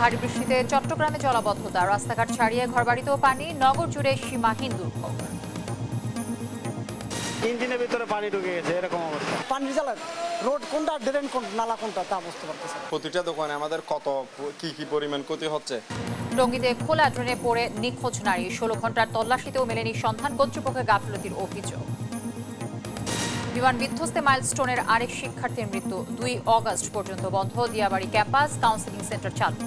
ভারী বৃষ্টিতে চট্টগ্রামে জলাবদ্ধতা, রাস্তাঘাট ছাড়িয়ে ঘরবাড়িতেও পানি, নগর জুড়ে সীমাহীন দুর্ভোগ। ইঞ্জিনের ভিতরে পানি ঢুকে গেছে, এরকম অবস্থা। পানির জ্বালা, রোড কোনটা, ড্রেন কোন, নালা কোনটা তা বুঝতে পারতেছে না। প্রতিটা দোকানে আমাদের কত কি পরিমাণ ক্ষতি হচ্ছে। টঙ্গীতে খোলা ড্রেনে পড়ে নিখোঁজ নারী, 16 ঘন্টার তল্লাশিতেও মেলেনি সন্ধান, কর্তৃপক্ষের গাফিলতির অভিযোগ। বিমান বিধ্বস্তে মাইলস্টোনের আরেক শিক্ষার্থীর মৃত্যু, 2 অগস্ট পর্যন্ত বন্ধ দিয়াবাড়ি ক্যাম্পাস, কাউন্সেলিং সেন্টার চালু।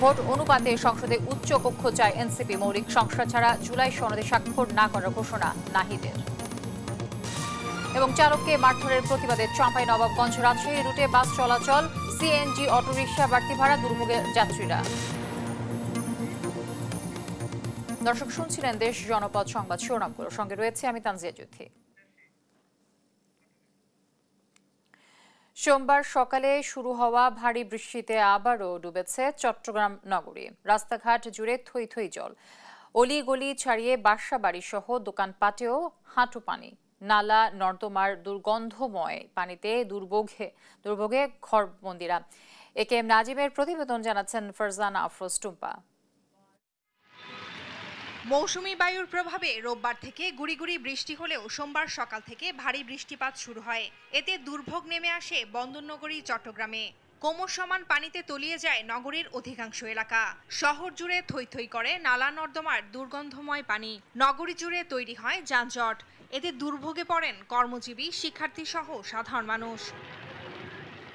ভোট অনুপাতে সংসদে উচ্চ কক্ষ চায় এনসিপি, মৌলিক সংস্কার ছাড়া জুলাই সনদে স্বাক্ষর না করার ঘোষণা নাহিদের। এবং চালককে মারধরের প্রতিবাদে চাঁপাইনবাবগঞ্জ রাজশাহী রুটে বাস চলাচল, সিএনজি অটোরিকশা বাড়তি ভাড়া, দুর্ভোগে যাত্রীরা। দর্শক শুনছিলেন দেশ জনপদ সংবাদ শিরোনামগুলো, সঙ্গে রয়েছে আমি তানজিয়া জ্যোতি। সোমবার সকালে শুরু হওয়া ভারী বৃষ্টিতে আবারও ডুবেছে চট্টগ্রাম নগরী, রাস্তাঘাট জুড়ে থই থই জল, অলিগলি ছাড়িয়ে বাসা বাড়ি সহ দোকানপাটেও হাঁটু পানি, নালা নর্দমার দুর্গন্ধময় পানিতে দুর্ভোগে ঘরবন্দিরা। একে এম নাজিমের প্রতিবেদন, জানাচ্ছেন ফারজানা আফরোজ টুম্পা। মৌসুমী বায়ুর প্রভাবে রোববার থেকে গুড়ি গুড়ি বৃষ্টি হলেও সোমবার সকাল থেকে ভারী বৃষ্টিপাত শুরু হয়। এতে দুর্ভোগ নেমে আসে বন্দরনগরী চট্টগ্রামে। কোমর সমান পানিতে তলিয়ে যায় নগরীর অধিকাংশ এলাকা। শহর জুড়ে থই থই করে নালা নর্দমার দুর্গন্ধময় পানি, নগরী জুড়ে তৈরি হয় যানজট। এতে দুর্ভোগে পড়েন কর্মজীবী, শিক্ষার্থী সহ সাধারণ মানুষ।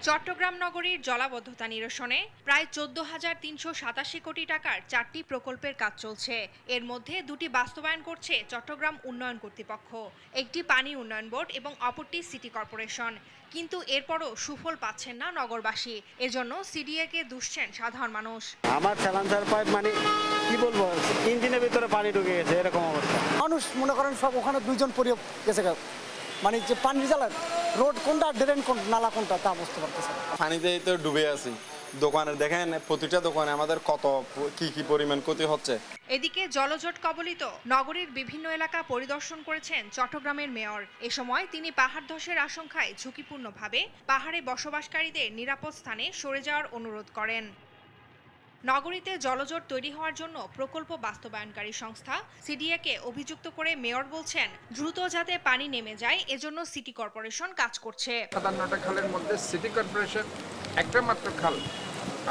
চট্টগ্রাম নগরীর জলাবদ্ধতা নিরসনে প্রায় 14,387 কোটি টাকার 4টি প্রকল্পের কাজ চলছে। এর মধ্যে 2টি বাস্তবায়ন করছে চট্টগ্রাম উন্নয়ন কর্তৃপক্ষ, একটি পানি উন্নয়ন বোর্ড এবং অপরটি সিটি কর্পোরেশন। কিন্তু এরপরও সুফল পাচ্ছেন না নগরবাসী। এজন্য সিডিএকে দুষছেন সাধারণ মানুষ। আমার সালান্সার পাইপ মানে কি বলবো, ইঞ্জিনের ভিতরে পানি ঢুকে গেছে, এরকম অবস্থা। মানুষ মনে করেন সব ওখানে 2 জন পড়ে গেছে, মানে যে পানির জ্বালা, রোড কোনটা, ড্রেন কোন, নালা কোনটা তা বুঝতে পারতেছে না। পানিতে তো ডুবে আছি। দোকানে দেখেন, প্রতিটা দোকানে আমাদের কত কি পরিমাণ ক্ষতি হচ্ছে। এদিকে জলজট কবলিত নগরীর বিভিন্ন এলাকা পরিদর্শন করেছেন চট্টগ্রামের মেয়র। এ সময় তিনি পাহাড় ধসের আশঙ্কায় ঝুঁকিপূর্ণভাবে পাহাড়ে বসবাসকারীদের নিরাপদ স্থানে সরে যাওয়ার অনুরোধ করেন। নগরীতে জলজট তৈরি হওয়ার জন্য প্রকল্প বাস্তবায়নকারী সংস্থা সিডিএকে অভিযুক্ত করে মেয়র বলছেন, দ্রুত যাতে পানি নেমে যায় এজন্য সিটি কর্পোরেশন কাজ করছে। 57টা খালের মধ্যে সিটি কর্পোরেশন একটা মাত্র খাল,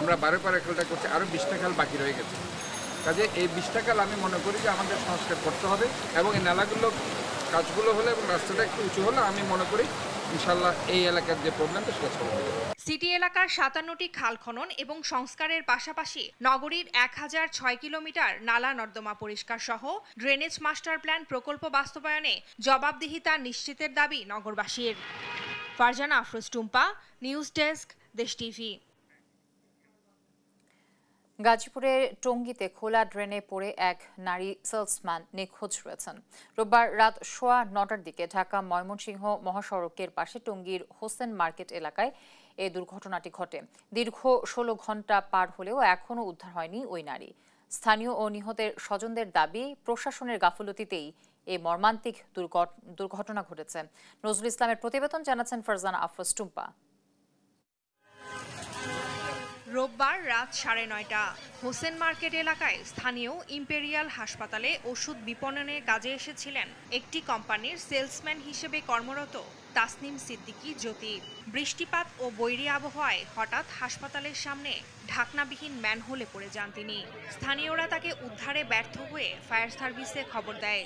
আমরা 12 খালটা করছি, আরও 20টা খাল বাকি রয়ে গেছে। কাজে এই 20টা খাল আমি মনে করি যে আমাদের সংস্কার করতে হবে এবং এই নালাগুলো কাজগুলো হলে এবং রাস্তাটা একটু উঁচু হলে আমি মনে করি ইনশাল্লাহ এই এলাকার যে প্রবলেমটা সেটা সলভ হবে। সিটি এলাকার 57টি খাল খনন এবং সংস্কারের পাশাপাশি নগরীর 1006 কিলোমিটার নালা নর্দমা পরিষ্কার সহ ড্রেনেজ মাস্টার প্ল্যান প্রকল্প বাস্তবায়নে জবাবদিহিতা নিশ্চিতের দাবি নগরবাসীর। ফারজানা আফরোজ টুম্পা, নিউজ ডেস্ক, দেশ টিভি। গাজীপুরের টঙ্গীতে খোলা ড্রেনে পড়ে এক নারী সেলসম্যান নিখোঁজ রয়েছেন। রোববার রাত 9:15টার দিকে ঢাকা ময়মনসিংহ মহাসড়কের পাশে টঙ্গীর হোসেন মার্কেট এলাকায় এই দুর্ঘটনাটি ঘটে। দীর্ঘ 16 ঘন্টা পার হলেও এখনও উদ্ধার হয়নি ওই নারী। স্থানীয় ও নিহতের স্বজনদের দাবি, প্রশাসনের গাফিলতিতেই এই মর্মান্তিক দুর্ঘটনা ঘটেছে। নজরুল ইসলামের প্রতিবেদন, জানাচ্ছেন ফারজানা আফরোজ টুম্পা। রোববার রাত 9:30 হোসেন মার্কেট এলাকায় স্থানীয় ইম্পেরিয়াল হাসপাতালে ওষুধ বিপণনের কাজে এসেছিলেন একটি কোম্পানির সেলসম্যান হিসেবে কর্মরত তাসনিম সিদ্দিকী জ্যোতি। বৃষ্টিপাত ও বৈরী আবহাওয়ায় হঠাৎ হাসপাতালের সামনে ঢাকনাবিহীন ম্যানহোলে পড়ে যান তিনি। স্থানীয়রা তাকে উদ্ধারে ব্যর্থ হয়ে ফায়ার সার্ভিসে খবর দেয়।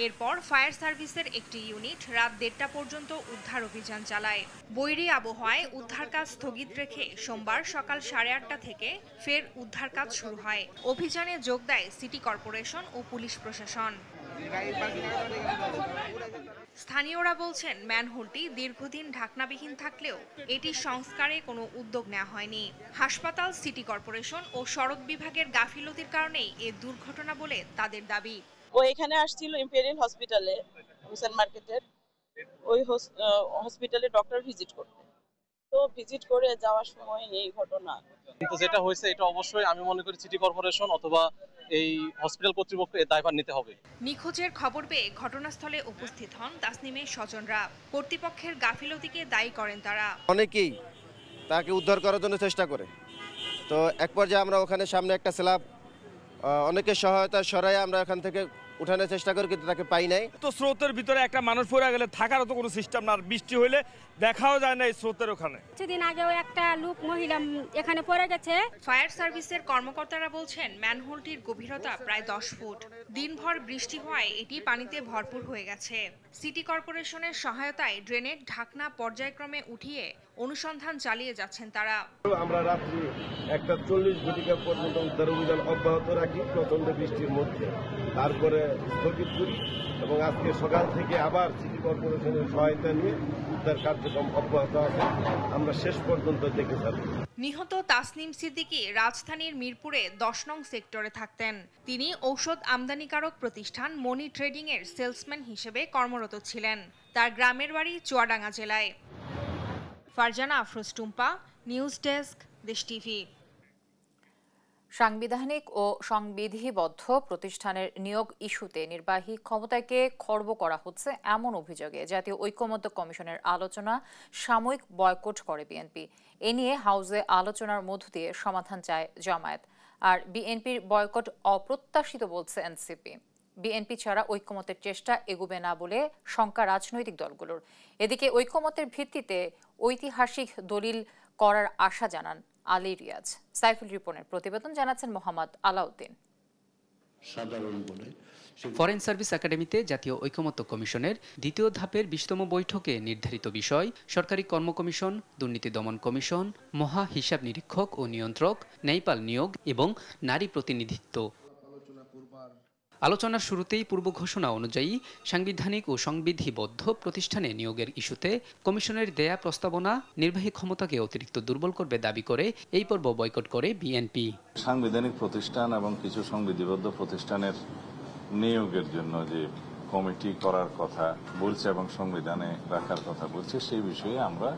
এরপর ফায়ার সার্ভিসের একটি ইউনিট রাত 1:30টা পর্যন্ত উদ্ধার অভিযান চালায়। বৈরী আবহাওয়ায় উদ্ধার কাজ স্থগিত রেখে সোমবার সকাল 8:30 থেকে ফের উদ্ধার কাজ শুরু হয়। অভিযানে যোগ দেয় সিটি কর্পোরেশন ও পুলিশ প্রশাসন। স্থানীয়রা বলছেন, ম্যানহোলটি দীর্ঘদিন ঢাকনাবিহীন থাকলেও এটি সংস্কারে কোনো উদ্যোগ নেওয়া হয়নি। হাসপাতাল, সিটি কর্পোরেশন ও সড়ক বিভাগের গাফিলতির কারণেই এ দুর্ঘটনা বলে তাদের দাবি। ও এখানে আসছিল ইম্পেরিয়াল হসপিটালে, হোসেন মার্কেটের ওই হসপিটালে ডক্টর ভিজিট করতে, তো ভিজিট করে যাওয়ার সময় এই ঘটনা। কিন্তু যেটা হয়েছে এটা অবশ্যই আমি মনে করি সিটি কর্পোরেশন অথবা এই হসপিটাল কর্তৃপক্ষ এর দায়ভার নিতে হবে। নিখোঁজের খবর পেয়ে ঘটনাস্থলে উপস্থিত হন তাসনিমের স্বজনরা। কর্তৃপক্ষের গাফিলতিকে দায়ী করেন তারা। অনেকেই তাকে উদ্ধার করার জন্য চেষ্টা করে। তো এক পর্যায়ে আমরা ওখানে সামনে একটা স্ল্যাব অনেকের সহায়তা সরাই আমরা এখান থেকে উঠানোর চেষ্টা করি, কিন্তু তাকে পাই নাই। তো স্রোতের ভিতরে একটা মানুষ পড়ে গেলে থাকারও তো কোনো সিস্টেম না, বৃষ্টি হইলে দেখাও যায় না এই স্রোতের ওখানে। কিছুদিন আগেও একটা লোক মহিলা এখানে পড়ে গেছে। ফায়ার সার্ভিসের কর্মকর্তারা বলছেন ম্যানহোলটির গভীরতা প্রায় 10 ফুট। দিনভর বৃষ্টি হওয়ায় এটি পানিতে ভরপুর হয়ে গেছে। সিটি কর্পোরেশনের সহায়তায় ড্রেনের ঢাকনা পর্যায়ক্রমে উঠিয়ে অনুসন্ধান চালিয়ে যাচ্ছেন তারা। আমরা রাত্রি 1:40 ঘটিকা পর্যন্ত উদ্ধার অভিযান অব্যাহত রাখি প্রচন্ড বৃষ্টির মধ্যে, তারপরে স্থগিত করি এবং আজকে সকাল থেকে আবার সিটি কর্পোরেশনের সহায়তা নিয়ে উদ্ধার কার্যক্রম অব্যাহত আছে। আমরা শেষ পর্যন্ত দেখে যাব। নিহত তাসনিম সিদ্দিকী রাজধানীর মিরপুরে 10 নং সেক্টরে থাকতেন। তিনি ঔষধ আমদানিকারক প্রতিষ্ঠান মনি ট্রেডিং এর সেলসম্যান হিসেবে কর্মরত ছিলেন। তার গ্রামের বাড়ি চুয়াডাঙ্গা জেলায়। ফারজানা আফরোজ টুম্পা, নিউজ ডেস্ক, দেশ টিভি। সাংবিধানিক ও সংবিধিবদ্ধ প্রতিষ্ঠানের নিয়োগ ইস্যুতে নির্বাহী ক্ষমতাকে খর্ব করা হচ্ছে এমন অভিযোগে জাতীয় ঐকমত্য কমিশনের আলোচনা সাময়িক বয়কট করে বিএনপি। এ নিয়ে হাউসে আলোচনার মধ্য দিয়ে সমাধান চায় জামায়াত। আর বিএনপির বয়কট অপ্রত্যাশিত বলছে এনসিপি। বিএনপি ছাড়া ঐকমত্যের চেষ্টা এগোবে না বলে শঙ্কা রাজনৈতিক দলগুলোর। এদিকে ঐকমত্যের ভিত্তিতে ঐতিহাসিক দলিল করার আশা জানান আলী রিয়াজ। সাইফুল রিপনের প্রতিবেদন জানাচ্ছেন মোহাম্মদ আলাউদ্দিন। ফরেন সার্ভিস একাডেমিতে জাতীয় ঐকমত্য কমিশনের দ্বিতীয় ধাপের 20তম বৈঠকে নির্ধারিত বিষয় সরকারি কর্ম কমিশন, দুর্নীতি দমন কমিশন, মহা হিসাব নিরীক্ষক ও নিয়ন্ত্রক, ন্যায়পাল নিয়োগ এবং নারী প্রতিনিধিত্ব। আলোচনার শুরুতেই পূর্ব ঘোষণা অনুযায়ী সাংবিধানিক ও সংবিধিবদ্ধ প্রতিষ্ঠানে নিয়োগের ইস্যুতে কমিশনের দেয়া প্রস্তাবনা নির্বাহী ক্ষমতাকে অতিরিক্ত দুর্বল করবে দাবি করে এই পর্ব বয়কট করে বিএনপি। সাংবিধানিক প্রতিষ্ঠান এবং কিছু সংবিধিবদ্ধ প্রতিষ্ঠানের নিয়োগের জন্য যে কমিটি করার কথা বলছে এবং সংবিধানে রাখার কথা বলছে সেই বিষয়ে আমরা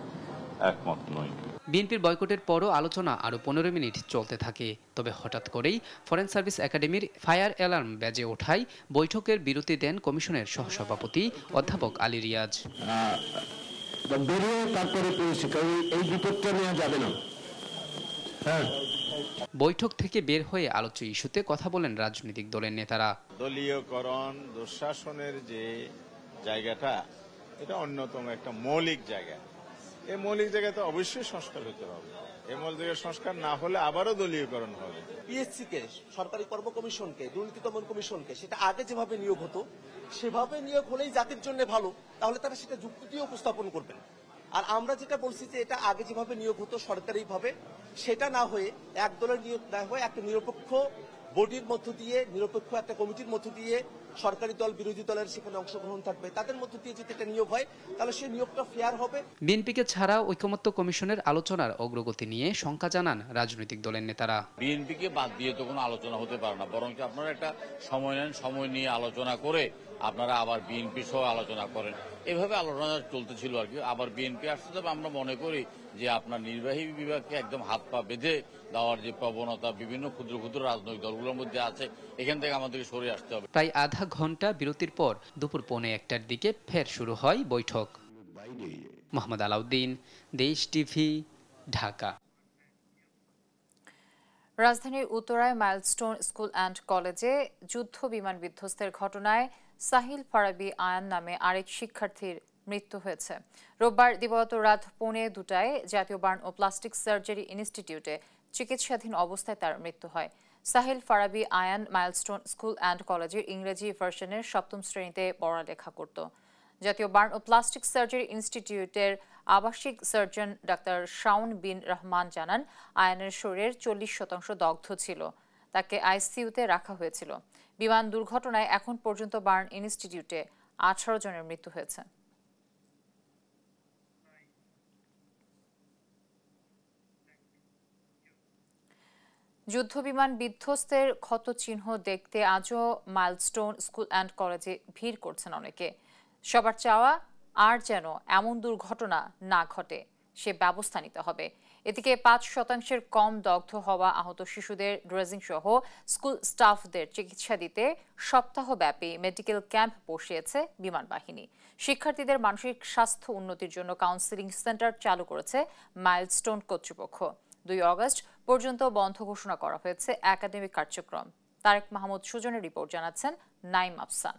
একমত নই। বিএনপির বয়কটের পরও আলোচনা আরও 15 মিনিট চলতে থাকে। তবে হঠাৎ করেই ফরেন সার্ভিস একাডেমির ফায়ার অ্যালার্ম বেজে ওঠায় বৈঠকের বিরতি দেন কমিশনের সহসভাপতি অধ্যাপক আলী রিয়াজ। বৈঠক থেকে বের হয়ে আলোচ্য ইস্যুতে কথা বলেন রাজনৈতিক দলের নেতারা। দলীয়করণ দুঃশাসনের যে জায়গাটা, এটা অন্যতম একটা মৌলিক জায়গা। এই মৌলিক জায়গাতে অবশ্যই সংস্কার হতে হবে। এই মৌলিক জায়গায় সংস্কার না হলে আবারও দলীয়করণ হবে। পিএসসি কে, সরকারি কর্ম কমিশনকে, দুর্নীতি দমন কমিশনকে সেটা আগে যেভাবে নিয়োগ হতো সেভাবে নিয়োগ হলেই জাতির জন্য ভালো, তাহলে তারা সেটা যুক্তি দিয়ে উপস্থাপন করবেন। আর আমরা যেটা বলছি যে এটা আগে যেভাবে নিয়োগ হতো সরকারিভাবে, সেটা না হয়ে এক দলের নিয়োগ না হয়ে একটা নিরপেক্ষ বডির মধ্য দিয়ে, নিরপেক্ষ একটা কমিটির মধ্য দিয়ে সরকারি দল বিরোধী দলের সেখানে অংশগ্রহণ থাকবে, তাদের মধ্য দিয়ে যদি এটা নিয়োগ হয় তাহলে সেই নিয়োগটা ফেয়ার হবে। বিএনপিকে ছাড়া ঐকমত্য কমিশনের আলোচনার অগ্রগতি নিয়ে শঙ্কা জানান রাজনৈতিক দলের নেতারা। বিএনপিকে বাদ দিয়ে তো কোনো আলোচনা হতে পারে না, বরং আপনারা একটা সময় নেন, সময় নিয়ে আলোচনা করে আপনারা আবার বিএনপি সহ আলোচনা করেন। এভাবে আলোচনা চলতেছিল আর কি। আবার বিএনপি আসতে তবে আমরা মনে করি যে আপনার নির্বাহী বিভাগকে একদম হাত পা বেঁধে দেওয়ার যে প্রবণতা বিভিন্ন ক্ষুদ্র ক্ষুদ্র রাজনৈতিক দলগুলোর মধ্যে আছে, এখান থেকে আমাদেরকে সরে আসতে হবে। প্রায় আধা ঘন্টা বিরতির পর দুপুর 1:45টার দিকে ফের শুরু হয় বৈঠক। মোহাম্মদ আলাউদ্দিন, দেশ টিভি, ঢাকা। রাজধানীর উত্তরায় মাইলস্টোন স্কুল অ্যান্ড কলেজে যুদ্ধ বিমান বিধ্বস্তের ঘটনায় সাহিল ফারাবী আয়ান নামে আরেক শিক্ষার্থীর মৃত্যু হয়েছে। রোববার দিবাগত রাত 1:45টায় জাতীয় বার্ন ও প্লাস্টিক সার্জারি ইনস্টিটিউটে চিকিৎসাধীন অবস্থায় তার মৃত্যু হয়। Sahil Farabi Ayan Milestone school and কলেজের ইংরেজি ভার্সনের 7ম শ্রেণীতে পড়ালেখা করত। জাতীয় বার্ন ও প্লাস্টিক সার্জারি ইনস্টিটিউটের আবাসিক সার্জন ডাক্তার শাউন বিন রহমান জানান, আয়ানের শরীরের 40% দগ্ধ ছিল। তাকে আইসিইউতে রাখা হয়েছিল। বিমান দুর্ঘটনায় এখন পর্যন্ত বার্ন ইনস্টিটিউটে 18 জনের মৃত্যু হয়েছে। যুদ্ধবিমান বিধ্বস্তের ক্ষতচিহ্ন দেখতে আজও মাইলস্টোন স্কুল অ্যান্ড কলেজে ভিড় করছেন অনেকে। সবার চাওয়া আর যেন এমন দুর্ঘটনা না ঘটে। সে ব্যবস্থা নিতে হবে। এদিকে ৫% কম দগ্ধ হওয়া আহত শিশুদের ড্রেসিং সহ স্কুল স্টাফদের চিকিৎসা দিতে সপ্তাহব্যাপী মেডিকেল ক্যাম্প বসিয়েছে বিমান বাহিনী। শিক্ষার্থীদের মানসিক স্বাস্থ্য উন্নতির জন্য কাউন্সেলিং সেন্টার চালু করেছে মাইলস্টোন কর্তৃপক্ষ। ২ অগস্ট পর্যন্ত বন্ধ ঘোষণা করা হয়েছে একাডেমিক কার্যক্রম। তারেক মাহমুদ সুজনের রিপোর্ট জানাচ্ছেন নাইম আফসান।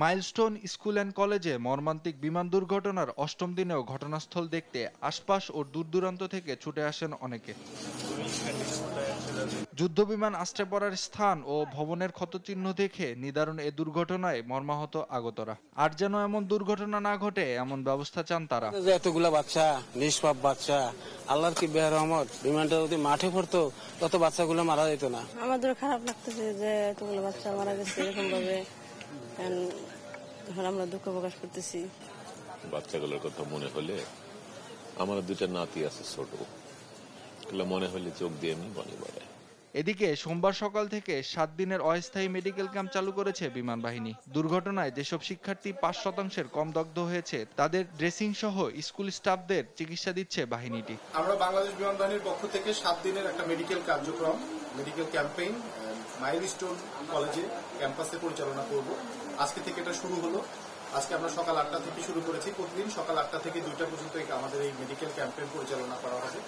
মাইলস্টোন স্কুল অ্যান্ড কলেজে মর্মান্তিক বিমান দুর্ঘটনার ৮ম দিনেও ঘটনাস্থল দেখতে আশপাশ ও দূরদূরান্ত থেকে ছুটে আসেন অনেকে। যুদ্ধবিমান আশ্রয় পড়ার স্থান ও ভবনের ক্ষতচিহ্ন দেখে নিদারুণ এ দুর্ঘটনায় মর্মাহত আগতরা। আর যেন এমন দুর্ঘটনা না ঘটে এমন ব্যবস্থা চান তারা। এতগুলা বাচ্চা, নিষ্পাপ বাচ্চা, আল্লাহর কি বের রহমত, বিমানটা যদি মাঠে পড়তো তত বাচ্চাগুলো মারা যেত না। আমাদের খারাপ লাগতেছে যে এতগুলো বাচ্চা মারা গেছে এরকম ভাবে, আমরা দুঃখ প্রকাশ করতেছি। বাচ্চাগুলোর কথা মনে হলে, আমার 2টা নাতি আছে ছোট, মনে হলে চোখ দিয়ে এমনি পানি বাড়ে। এদিকে সোমবার সকাল থেকে 7 দিনের অস্থায়ী মেডিকেল ক্যাম্প চালু করেছে বিমান বাহিনী। দুর্ঘটনায় যেসব শিক্ষার্থী ৫% কম দগ্ধ হয়েছে তাদের ড্রেসিং সহ স্কুল স্টাফদের চিকিৎসা দিচ্ছে বাহিনীটি। আমরা বাংলাদেশ বিমান বাহিনীর পক্ষ থেকে 7 দিনের একটা মেডিকেল কার্যক্রম, মেডিকেল ক্যাম্পেইন মাইলস্টোন কলেজে ক্যাম্পাসে পরিচালনা করব। আজকে থেকে এটা শুরু হলো। আজকে আমরা সকাল 8টা থেকে শুরু করেছি। প্রতিদিন সকাল 8টা থেকে 2টা পর্যন্ত আমাদের এই মেডিকেল ক্যাম্পেইন পরিচালনা করা হবে।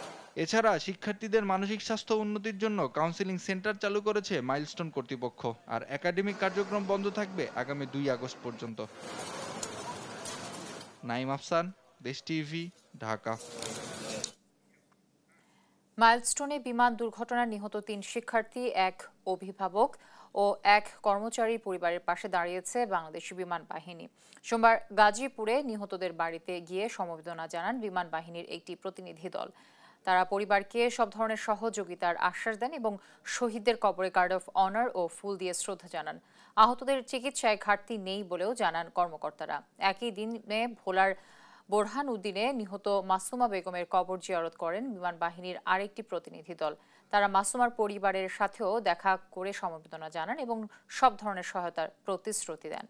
এছাড়া শিক্ষার্থীদের মানসিক স্বাস্থ্য উন্নতির জন্য কাউন্সেলিং সেন্টার চালু করেছে মাইলস্টোন কর্তৃপক্ষ। আর একাডেমিক কার্যক্রম বন্ধ থাকবে আগামী 2 আগস্ট পর্যন্ত। নাইম আফসান, দেশ টিভি, ঢাকা। মাইলস্টোনে বিমান দুর্ঘটনায় নিহত 3 শিক্ষার্থী, 1 অভিভাবক ও 1 কর্মচারী পরিবারের পাশে দাঁড়িয়েছে বাংলাদেশি বিমান বাহিনী। সোমবার গাজীপুরে নিহতদের বাড়িতে গিয়ে সমবেদনা জানান বিমান বাহিনীর একটি প্রতিনিধি দল। তারা পরিবারকে সব ধরনের সহযোগিতার আশ্বাস দেন এবং শহীদদের কবরে গার্ড অফ অনার ও ফুল দিয়ে শ্রদ্ধা জানান। আহতদের চিকিৎসায় ঘাটতি নেই বলেও জানান কর্মকর্তারা। একই দিনে ভোলার বোরহান উদ্দিনে নিহত মাসুমা বেগমের কবর জিয়ারত করেন বিমান বাহিনীর আরেকটি প্রতিনিধি দল। তারা মাসুমার পরিবারের সাথেও দেখা করে সমবেদনা জানান এবং সব ধরনের সহায়তার প্রতিশ্রুতি দেন।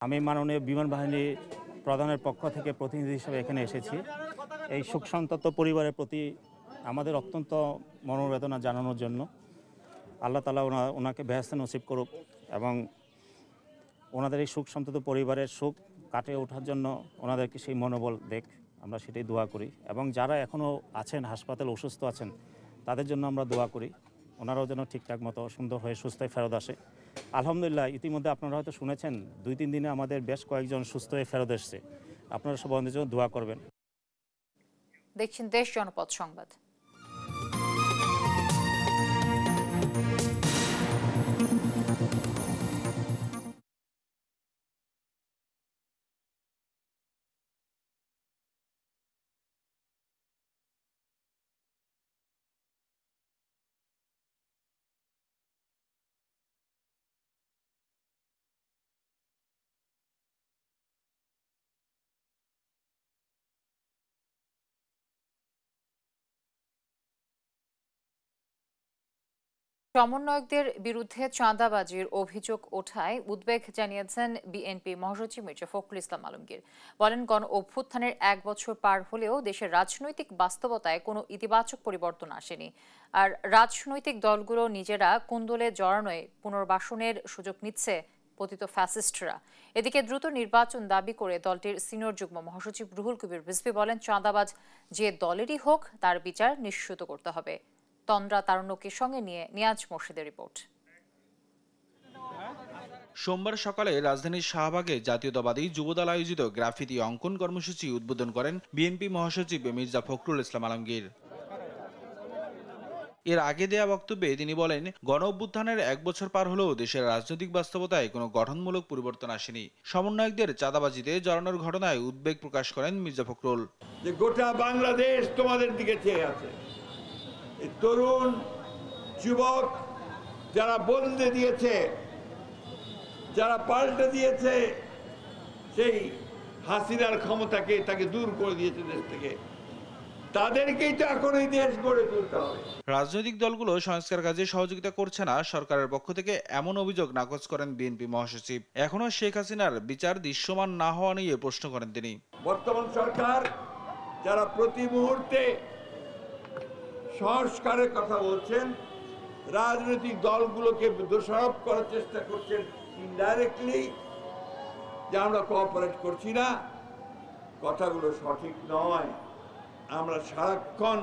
আমি মাননীয় বিমান বাহিনী প্রধানের পক্ষ থেকে প্রতিনিধি হিসেবে এখানে এসেছি। এই শোকসন্তপ্ত পরিবারের প্রতি আমাদের অত্যন্ত মনোবেদনা জানানোর জন্য। আল্লাহ তাআলা ওনাকে বেহেশতে নসিব করুক এবং ওনাদের এই শোকসন্তপ্ত পরিবারের শোক কাটিয়ে ওঠার জন্য ওনাদেরকে সেই মনোবল দেখ, আমরা সেটাই দোয়া করি। এবং যারা এখনও আছেন হাসপাতালে অসুস্থ আছেন তাদের জন্য আমরা দোয়া করি, ওনারাও যেন ঠিকঠাক মতো সুন্দর হয়ে সুস্থ হয়ে ফেরত আসে। আলহামদুলিল্লাহ, ইতিমধ্যে আপনারা হয়তো শুনেছেন 2-3 দিনে আমাদের বেশ কয়েকজন সুস্থ হয়ে ফেরত এসছে। আপনারা সবাই ওদের জন্য দোয়া করবেন। দেখছেন দেশ জনপদ সংবাদ। সমন্বয়কদের বিরুদ্ধে চাঁদাবাজির অভিযোগ ওঠায় উদ্বেগ জানিয়েছেন বিএনপি মহাসচিব মির্জা ফখরুল ইসলাম আলমগীর। বলেন, গণ অভ্যুত্থানের 1 বছর পার হলেও দেশের রাজনৈতিক বাস্তবতায় কোনো ইতিবাচক পরিবর্তন আসেনি। আর রাজনৈতিক দলগুলো নিজেরা কোন্দলে জড়ানোয় পুনর্বাসনের সুযোগ নিচ্ছে পতিত ফ্যাসিস্টরা। এদিকে দ্রুত নির্বাচন দাবি করে দলটির সিনিয়র যুগ্ম মহাসচিব রুহুল কবির রিজভী বলেন, চাঁদাবাজ যে দলেরই হোক তার বিচার নিশ্চিত করতে হবে। তন্দ্রা তারুণ্যকে সঙ্গে নিয়ে নিয়াজ মোর্শেদের রিপোর্ট। সোমবার সকালে রাজধানীর শাহবাগে জাতীয়তাবাদী যুবদল আয়োজিত গ্রাফিতি অঙ্কন কর্মসূচি উদ্বোধন করেন বিএনপি মহাসচিব মির্জা ফখরুল ইসলাম আলমগীর। এর আগে দেয়া বক্তব্যে তিনি বলেন, গণ অভ্যুত্থানের 1 বছর পার হলেও দেশের রাজনৈতিক বাস্তবতায় কোনো গঠনমূলক পরিবর্তন আসেনি। সমন্বয়কদের চাঁদাবাজিতে জড়ানোর ঘটনায় উদ্বেগ প্রকাশ করেন মির্জা ফখরুল। যে গোটা বাংলাদেশ তোমাদের দিকে চেয়ে আছে। তরুণ যুবক যারা বদলে দিয়েছে, যারা পাল্টে দিয়েছে সেই হাসিনার ক্ষমতাকে তাকে দূর করে দিয়েছে দেশ থেকে, তাদেরকেই তো এখন এই দেশ গড়ে তুলতে হবে। রাজনৈতিক দলগুলো সংস্কার কাজে সহযোগিতা করছে না সরকারের পক্ষ থেকে এমন অভিযোগ নাকচ করেন বিএনপি মহাসচিব। এখনো শেখ হাসিনার বিচার দৃশ্যমান না হওয়া নিয়ে প্রশ্ন করেন তিনি। বর্তমান সরকার যারা প্রতি মুহূর্তে সংস্কারের কথা বলছেন, রাজনৈতিক দলগুলোকে দোষারোপ করার চেষ্টা করছেন ইনডাইরেক্টলি যে আমরা কোঅপারেট করছি না, কথাগুলো সঠিক নয়। আমরা সারাক্ষণ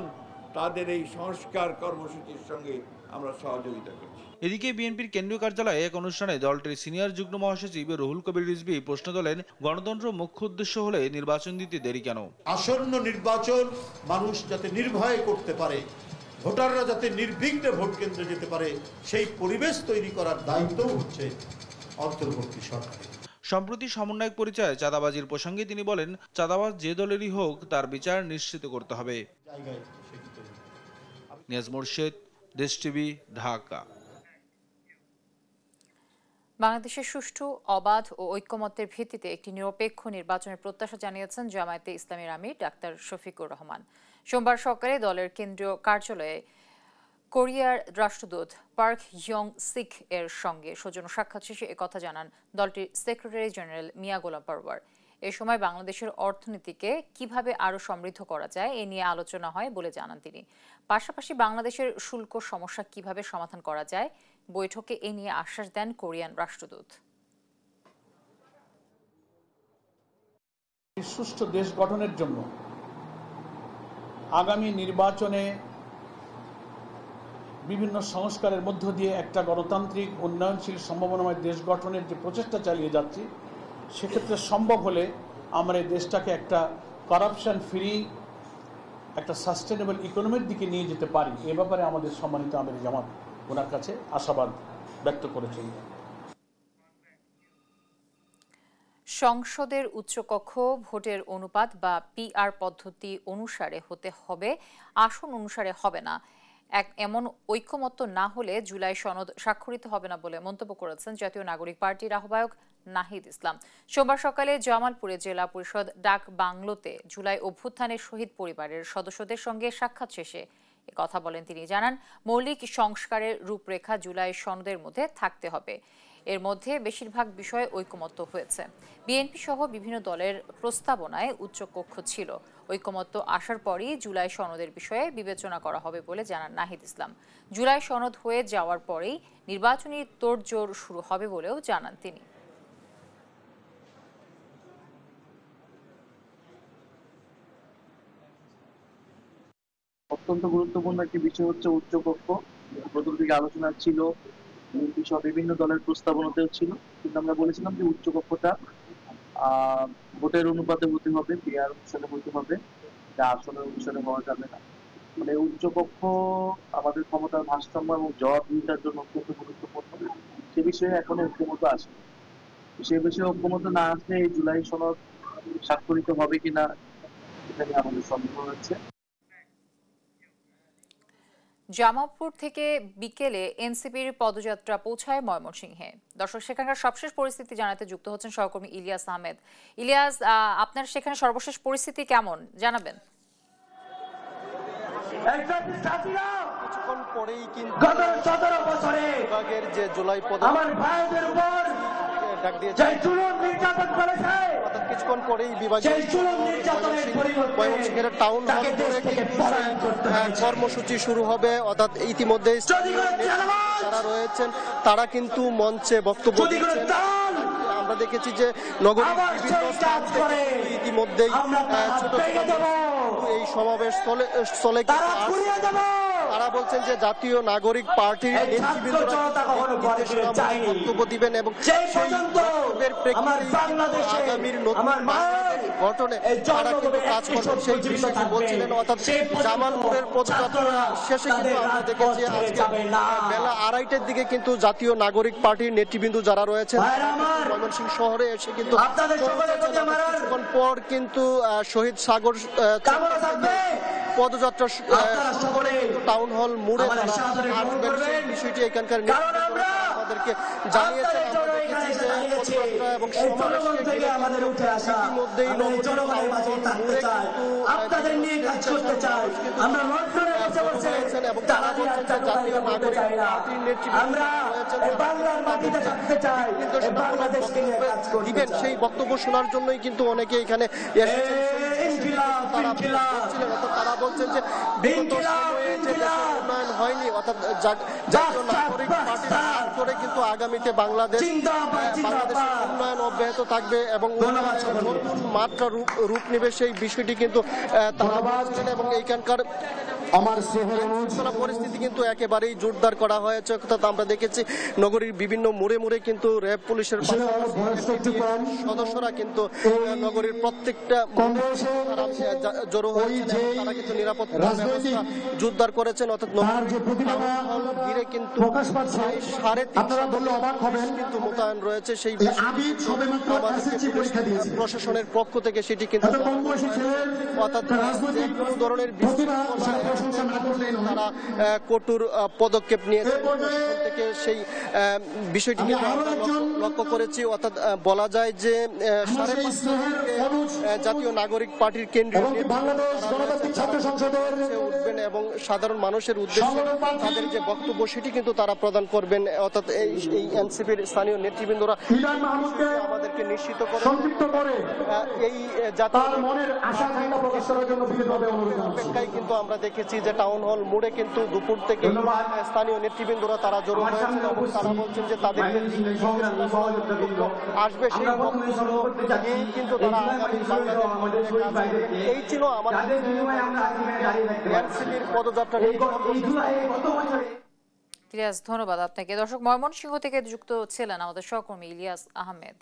তাদের এই সংস্কার কর্মসূচির সঙ্গে আমরা সহযোগিতা করছি। এদিকে বিএনপির কেন্দ্রীয় কার্যালয়ে এক অনুষ্ঠানে দলটির সিনিয়র যুগ্ম মহাসচিব রুহুল কবির রিজভী প্রশ্ন তোলেন, গণতন্ত্র মুখ্য উদ্দেশ্য হলে নির্বাচন দিতে দেরি কেন? আসন্ন নির্বাচন মানুষ যাতে নির্ভয়ে করতে পারে, ভোটাররা যাতে নির্বিঘ্নে ভোট কেন্দ্রে যেতে পারে, সেই পরিবেশ তৈরি করার দায়িত্ব হচ্ছে অন্তর্বর্তী সরকার। সম্প্রতি সমন্বয়ক পরিচয়ে চাঁদাবাজির প্রসঙ্গে তিনি বলেন, চাঁদাবাজ যে দলেরই হোক তার বিচার নিশ্চিত করতে হবে। নিয়াজ মোর্শেদ, দেশ টিভি, ঢাকা। বাংলাদেশের সুষ্ঠু, অবাধ ও ঐক্যমত্যের ভিত্তিতে একটি নিরপেক্ষ নির্বাচনের প্রত্যাশা জানিয়েছেন জামায়াতে ইসলামীর আমির ডাক্তার শফিকুর রহমান। সোমবার সকালে দলের কেন্দ্রীয় কার্যালয়ে কোরিয়ার রাষ্ট্রদূত পার্ক ইয়ং সিক এর সঙ্গে সৌজন্য সাক্ষাৎ শেষে একথা জানান দলটির সেক্রেটারি জেনারেল মিয়া গোলাম পরওয়ার। এ সময় বাংলাদেশের অর্থনীতিকে কিভাবে আরও সমৃদ্ধ করা যায় এ নিয়ে আলোচনা হয় বলে জানান তিনি। পাশাপাশি বাংলাদেশের শুল্ক সমস্যা কিভাবে সমাধান করা যায় বৈঠকে এ নিয়ে আশ্বাস দেন কোরিয়ান রাষ্ট্রদূত। সুষ্ঠু দেশ গঠনের জন্য আগামী নির্বাচনে বিভিন্ন সংস্কারের মধ্য দিয়ে একটা গণতান্ত্রিক উন্নয়নশীল সম্ভাবনাময় দেশ গঠনের যে প্রচেষ্টা চালিয়ে যাচ্ছি, সেক্ষেত্রে সম্ভব হলে আমরা এই দেশটাকে একটা করাপশন ফ্রি, একটা সাস্টেনেবল ইকোনমির দিকে নিয়ে যেতে পারি। এ ব্যাপারে আমাদের সম্মানিত আমির জামাত ওনার কাছে আশাবাদ ব্যক্ত করেছেন। সংসদের উচ্চকক্ষ ভোটের অনুপাত বা পিআর পদ্ধতি অনুসারে হতে হবে, আসন অনুসারে হবে না। এমন ঐক্যমত্য না হলে জুলাই সনদ স্বাক্ষরিত হবে না বলে মন্তব্য করেছেন জাতীয় নাগরিক পার্টির আহ্বায়ক নাহিদ ইসলাম। সোমবার সকালে জামালপুরে জেলা পরিষদ ডাক বাংলোতে জুলাই অভ্যুত্থানের শহীদ পরিবারের সদস্যদের সঙ্গে সাক্ষাৎ শেষে কথা বলেন তিনি। জানান, মৌলিক সংস্কারের রূপরেখা জুলাই সনদের মধ্যে থাকতে হবে। এর মধ্যে বেশিরভাগ বিষয়ে ঐকমত্য হয়েছে। বিএনপি সহ বিভিন্ন দলের প্রস্তাবনায় উচ্চকক্ষ ছিল। ঐকমত্য আসার পরই জুলাই সনদের বিষয়ে বিবেচনা করা হবে বলে জানান নাহিদ ইসলাম। জুলাই সনদ হয়ে যাওয়ার পরেই নির্বাচনী তোড়জোড় শুরু হবে বলেও জানান তিনি। অত্যন্ত গুরুত্বপূর্ণ একটি বিষয় হচ্ছে উচ্চকক্ষ। প্রথম থেকে আলোচনা ছিল, বিভিন্ন দলের প্রস্তাবনাতেও ছিল, কিন্তু আমরা বলেছিলাম যে উচ্চকক্ষটা ভোটের অনুপাতে হতে হবে, পিআর অনুসারে হতে হবে, যা আসনের অনুসারে হওয়া যাবে না। মানে উচ্চকক্ষ আমাদের ক্ষমতার ভারসাম্য এবং জবাবদিহিতার জন্য অত্যন্ত গুরুত্বপূর্ণ। সে বিষয়ে এখনো ঐক্যমত আসে। সে বিষয়ে ঐক্যমত না আসলে এই জুলাই সনদ স্বাক্ষরিত হবে কিনা এটা নিয়ে আমাদের সন্দেহ হচ্ছে। জামালপুর থেকে বিকেলে এনসিপির পদযাত্রা পৌঁছায় ময়মনসিংহে। দর্শক, সেখানকার সবশেষ পরিস্থিতি জানাতে যুক্ত হচ্ছেন সহকর্মী ইলিয়াস আহমেদ। ইলিয়াস, আপনার সেখানে সর্বশেষ পরিস্থিতি কেমন জানাবেন? কিছুক্ষণ পরেই কিন্তু বিভাগের যে জুলাই ডাক দিয়েছে, কিছুক্ষণ পরেই বিভাগের ময়মনসিংহের টাউন হল কর্মসূচি শুরু হবে। অর্থাৎ ইতিমধ্যে যারা রয়েছেন তারা কিন্তু মঞ্চে বক্তব্য দিচ্ছেন। আমরা দেখেছি যে নগরীর বিভিন্ন স্থান থেকে ইতিমধ্যেই ছোট ছোট এই সমাবেশ স্থলে তারা বলছেন যে জাতীয় নাগরিক পার্টির বক্তব্য দিবেন এবং আগামীর নতুন গঠনে তারা কিন্তু কাজ করবেন সেই বিষয়টি বলছিলেন। অর্থাৎ জামালপুরের পদযাত্রা শেষে কিন্তু আমরা দেখেছি আজকে বেলা 2:30টার দিকে কিন্তু জাতীয় নাগরিক পার্টির নেতৃবৃন্দ যারা রয়েছেন ময়মনসিংহ শহরে এসে কিন্তু কিছুক্ষণ পর কিন্তু শহীদ সাগর পদযাত্রা টাউন হল মোড়ে বিষয়টি এখানকার আমাদেরকে জানিয়েছেন। আমরা দেখেছি যে পদযাত্রা এবং সমাবেশকে ইতিমধ্যেই এবং তারা বলছেন যে জাতীয় নাগরিক পার্টির নেতৃত্ব দিবেন সেই বক্তব্য শোনার জন্যই কিন্তু অনেকে এখানে এসেছেন। তারা বলছেন যে বিগত সময়ে যে দেশের উন্নয়ন হয়নি, অর্থাৎ জাতীয় নাগরিক পার্টির হাত করে কিন্তু আগামীতে বাংলাদেশের উন্নয়ন অব্যাহত থাকবে এবং নতুন মাত্রা রূপ নেবে সেই বিষয়টি কিন্তু তারা বলছিলেন। এবং এইখানকার পরিস্থিতি কিন্তু একেবারেই জোরদার করা হয়েছে। অর্থাৎ আমরা দেখেছি নগরীর বিভিন্ন মোড়ে মোড়ে কিন্তু র্যাব পুলিশের সদস্যরা কিন্তু নগরীর প্রত্যেকটা জড়ো হয়েছে, তারা কিন্তু নিরাপত্তা ব্যবস্থা জোরদার করেছেন। অর্থাৎ ঘিরে কিন্তু 3.5 কিন্তু মোতায়েন রয়েছে। সেই প্রশাসনের পক্ষ থেকে সেটি কিন্তু অর্থাৎ যে কোনো ধরনের তারা কঠোর পদক্ষেপ নিয়েছে থেকে সেই বিষয়টিকে লক্ষ্য করেছি। অর্থাৎ বলা যায় যে জাতীয় নাগরিক পার্টির কেন্দ্রীয় উঠবেন এবং সাধারণ মানুষের উদ্দেশ্যে তাদের যে বক্তব্য সেটি কিন্তু তারা প্রদান করবেন। অর্থাৎ এই এনসিপির স্থানীয় নেতৃবৃন্দরা আমাদেরকে নিশ্চিত করে এই জাতীয় অপেক্ষায় কিন্তু আমরা দেখেছি যে টাউন হল মোড়ে কিন্তু দুপুর থেকে স্থানীয় নেতৃবৃন্দরা তারা জড়ো হয়েছেন এবং তারা বলছেন যে তাদেরকে আসবে সেই কিন্তু তারা এই ছিল আমাদের এনসিপির পদযাত্রা। ইলিয়াস, ধন্যবাদ আপনাকে। দর্শক, ময়মনসিংহ থেকে যুক্ত ছিলেন আমাদের সহকর্মী ইলিয়াস আহমেদ।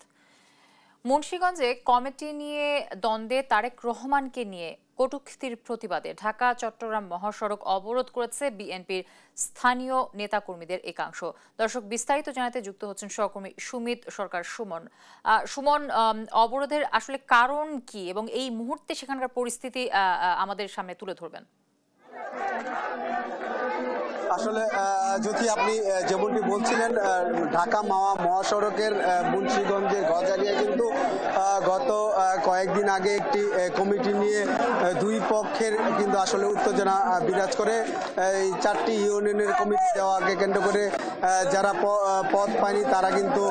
মুন্সিগঞ্জে কমিটি নিয়ে দ্বন্দ্বে তারেক রহমানকে নিয়ে কটূক্তির প্রতিবাদে ঢাকা চট্টগ্রাম মহাসড়ক অবরোধ করেছে বিএনপির স্থানীয় নেতাকর্মীদের একাংশ। দর্শক, বিস্তারিত জানাতে যুক্ত হচ্ছেন সহকর্মী সুমিত সরকার সুমন। সুমন, অবরোধের আসলে কারণ কি এবং এই মুহূর্তে সেখানকার পরিস্থিতি আমাদের সামনে তুলে ধরবেন? আসলে যদি আপনি যেমনটি বলছিলেন, ঢাকা মাওয়া মহাসড়কের মুন্সিগঞ্জের গজারিয়া কিন্তু গত কয়েকদিন আগে একটি কমিটি নিয়ে দুই পক্ষের কিন্তু আসলে উত্তেজনা বিরাজ করে। এই 4টি ইউনিয়নের কমিটি দেওয়াকে কেন্দ্র করে যারা পদ পায়নি তারা কিন্তু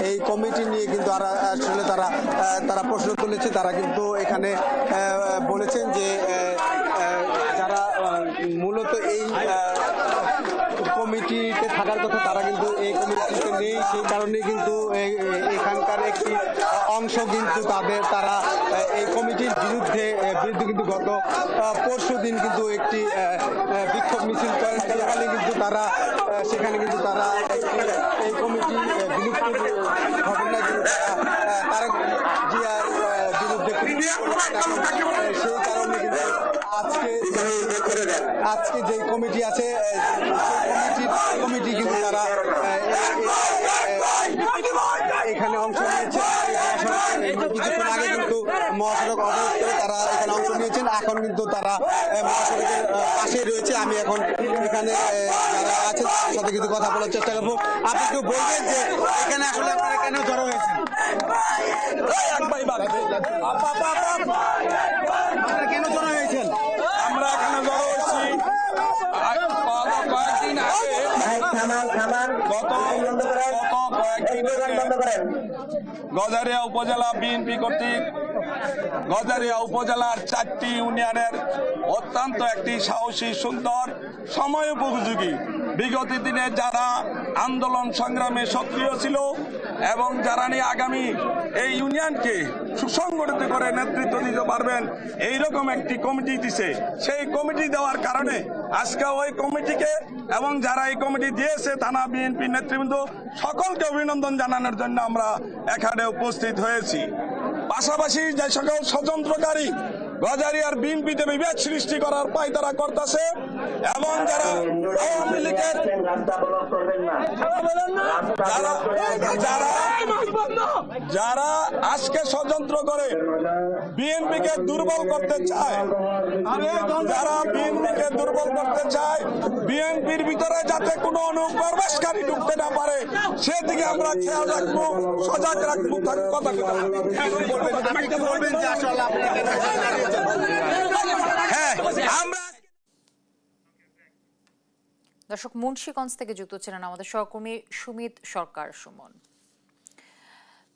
এই কমিটি নিয়ে কিন্তু আসলে তারা প্রশ্ন তুলেছে। তারা কিন্তু এখানে বলেছেন যে যারা মূলত এই কমিটিতে থাকার কথা তারা কিন্তু এই কমিটিতে নেই, সেই কারণে কিন্তু এখানকার একটি অংশ কিন্তু তারা এই কমিটির বিরুদ্ধে কিন্তু গত পরশু দিন কিন্তু একটি বিক্ষোভ মিছিল করেন। সেখানে কিন্তু তারা এই কমিটি বিলুপ্তির ঘটনায় কিন্তু তারা জিয়ার বিরুদ্ধে সেই কারণে কিন্তু আজকে যে কমিটি আছে সেই কমিটি কিন্তু তারা এখানে অংশ নিয়েছে। কিছুক্ষণ আগে কিন্তু মহাসড়ক অবরোধ করে তারা এখানে অংশ নিয়েছেন। এখন কিন্তু তারা মহাসড়কের পাশে রয়েছে। আমি এখন এখানে যারা আছেন তাদের সাথে কিছু কথা বলার চেষ্টা করবো। আপনি একটু বলবেন যে এখানে আসলে আপনারা কেন জড়ো হয়েছেন? আপনারা কেন জড়ো হয়েছেন? আমরা এখানে জড়ো হয়েছি কয়েকদিন আগে, গজারিয়া উপজেলা বিএনপি কর্তৃক গজারিয়া উপজেলার 4টি ইউনিয়নের অত্যন্ত একটি সাহসী, সুন্দর, সময় উপযোগী বিগত দিনে যারা আন্দোলন সংগ্রামে সক্রিয় ছিল এবং যারা নিয়ে আগামী এই ইউনিয়নকে সুসংগঠিত করে নেতৃত্ব দিতে পারবেন এইরকম একটি কমিটি দিছে। সেই কমিটি দেওয়ার কারণে আজকে ওই কমিটিকে এবং যারা এই কমিটি দিয়েছে থানা বিএনপি নেতৃবৃন্দ সকলকে অভিনন্দন জানানোর জন্য আমরা এখানে উপস্থিত হয়েছি। পাশাপাশি যে সকল ষড়যন্ত্রকারী গজারিয়ার বিএনপিতে বিভেদ সৃষ্টি করার পায়তারা করতেছে এবং যারা আওয়ামী লীগের যারা আজকে ষড়যন্ত্র করে বিএনপিকে দুর্বল করতে চায়, যারা বিএনপিকে দুর্বল করতে চায়, বিএনপির ভিতরে যাতে কোনো অনুপ্রবেশকারী ঢুকতে না পারে সেদিকে আমরা খেয়াল রাখবো, সজাগ রাখবো। কথা হ্যাঁ আমরা দর্শক, মুন্সিগঞ্জ থেকে যুক্ত ছিলেন আমাদের সহকর্মী সুমিত সরকার সুমন।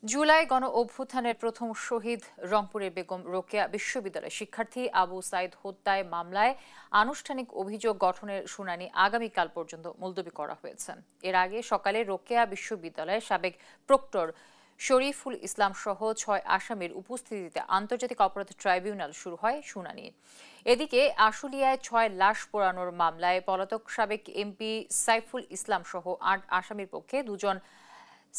জুলাই গণ অভ্যুত্থানের প্রথম শহীদ রংপুরের বেগম রোকেয়া বিশ্ববিদ্যালয়ের শিক্ষার্থী আবু সাইদ হত্যায় মামলায় আনুষ্ঠানিক অভিযোগ গঠনের শুনানি আগামীকাল পর্যন্ত মুলতবি করা হয়েছে। এর আগে সকালে রোকেয়া বিশ্ববিদ্যালয়ের সাবেক প্রক্টর শরীফুল ইসলাম সহ 6 আসামির উপস্থিতিতে আন্তর্জাতিক অপরাধ ট্রাইব্যুনাল শুরু হয় শুনানি। এদিকে আশুলিয়ায় 6 লাশ পোড়ানোর মামলায় পলাতক সাবেক এমপি সাইফুল ইসলাম সহ 8 আসামির পক্ষে 2 জন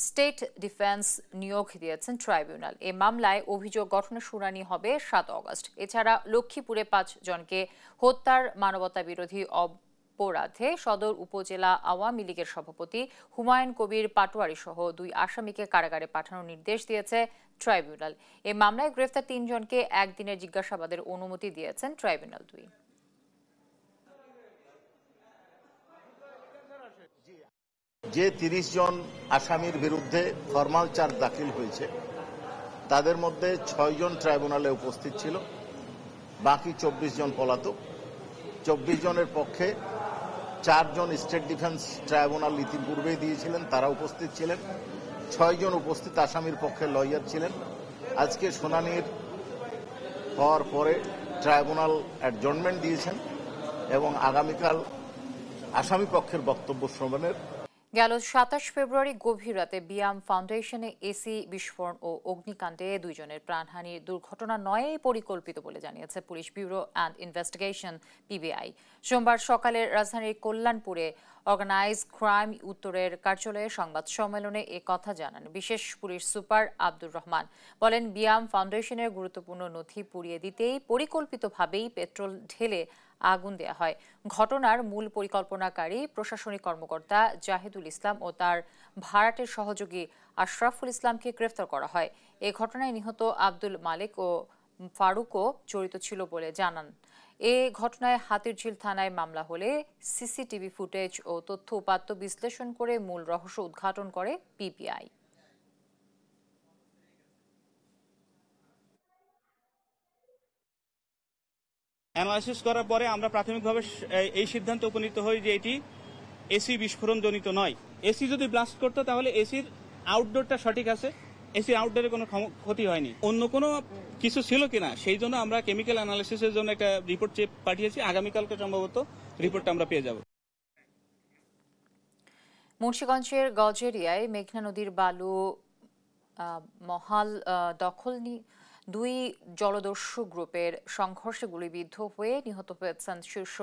স্টেট ডিফেন্স নিয়োগ দিয়েছেন ট্রাইব্যুনাল। এই মামলায় অভিযোগ গঠনের শুনানি হবে 7 অগস্ট। এছাড়া লক্ষ্মীপুরে 5 জনকে হত্যার মানবতা বিরোধী অপরাধে সদর উপজেলা আওয়ামী লীগের সভাপতি হুমায়ুন কবির পাটোয়ারি সহ 2 আসামিকে কারাগারে পাঠানোর নির্দেশ দিয়েছে ট্রাইব্যুনাল। এই মামলায় গ্রেফতার 3 জনকে একদিনের জিজ্ঞাসাবাদের অনুমতি দিয়েছেন ট্রাইব্যুনাল 2। যে 30 জন আসামির বিরুদ্ধে ফরমাল চার্জ দাখিল হয়েছে তাদের মধ্যে 6 জন ট্রাইব্যুনালে উপস্থিত ছিল, বাকি 24 জন পলাতক। 24 জনের পক্ষে 4 জন স্টেট ডিফেন্স ট্রাইব্যুনাল ইতিপূর্বেই দিয়েছিলেন, তারা উপস্থিত ছিলেন। 6 জন উপস্থিত আসামির পক্ষে লয়ার ছিলেন। আজকে শুনানির হওয়ার পরে ট্রাইব্যুনাল অ্যাডজর্নমেন্ট দিয়েছেন এবং আগামীকাল আসামি পক্ষের বক্তব্য শ্রবণের। গেল 27 ফেব্রুয়ারি গভীর রাতে বিয়াম ফাউন্ডেশনে এসি বিস্ফোরণ ও অগ্নিকাণ্ডে 2 জনের প্রাণহানির দুর্ঘটনা নয়, পরিকল্পিত বলে জানিয়েছে police bureau and investigation PBI. সোমবার সকালে রাজধানীর কল্যাণপুরে অর্গানাইজড ক্রাইম উত্তরের কার্যালয়ে সংবাদ সম্মেলনে এ কথা জানান বিশেষ পুলিশ সুপার আব্দুর রহমান। বলেন, বিয়াম ফাউন্ডেশনের গুরুত্বপূর্ণ নথি পুড়িয়ে দিতেই পরিকল্পিতভাবেই পেট্রোল ঢেলে আগুন দেয়া হয়। ঘটনার মূল পরিকল্পনাকারী প্রশাসনিক কর্মকর্তা জাহিদুল ইসলাম ও তার ভাড়াটের সহযোগী আশরাফুল ইসলামকে গ্রেফতার করা হয়। এ ঘটনায় নিহত আব্দুল মালিক ও ফারুকও জড়িত ছিল বলে জানান। এ ঘটনায় হাতিরঝিল থানায় মামলা হলে সিসিটিভি ফুটেজ ও তথ্য উপাত্ত বিশ্লেষণ করে মূল রহস্য উদ্ঘাটন করে পিবিআই। অ্যানালাইসিস করার পরে আমরা প্রাথমিকভাবে এই সিদ্ধান্তে উপনীত হই যে এটি এসি বিস্ফোরণ জনিত নয়। এসি যদি ব্লাস্ট করতো তাহলে এসির আউটডোরটা সঠিক আছে, এসি আউটডোরে কোনো ক্ষতি হয়নি। অন্য কোনো কিছু ছিল কিনা সেই জন্য আমরা কেমিক্যাল অ্যানালাইসিসের জন্য একটা রিপোর্ট পাঠিয়েছি। আগামীকালকে সম্ভবত রিপোর্টটা আমরা পেয়ে যাব। মুন্সিগঞ্জের গজেরিয়ায় মেঘনা নদীর বালু মহাল দখল 2 জলদস্যু গ্রুপের সংঘর্ষে গুলিবিদ্ধ হয়ে নিহত হয়েছেন শীর্ষ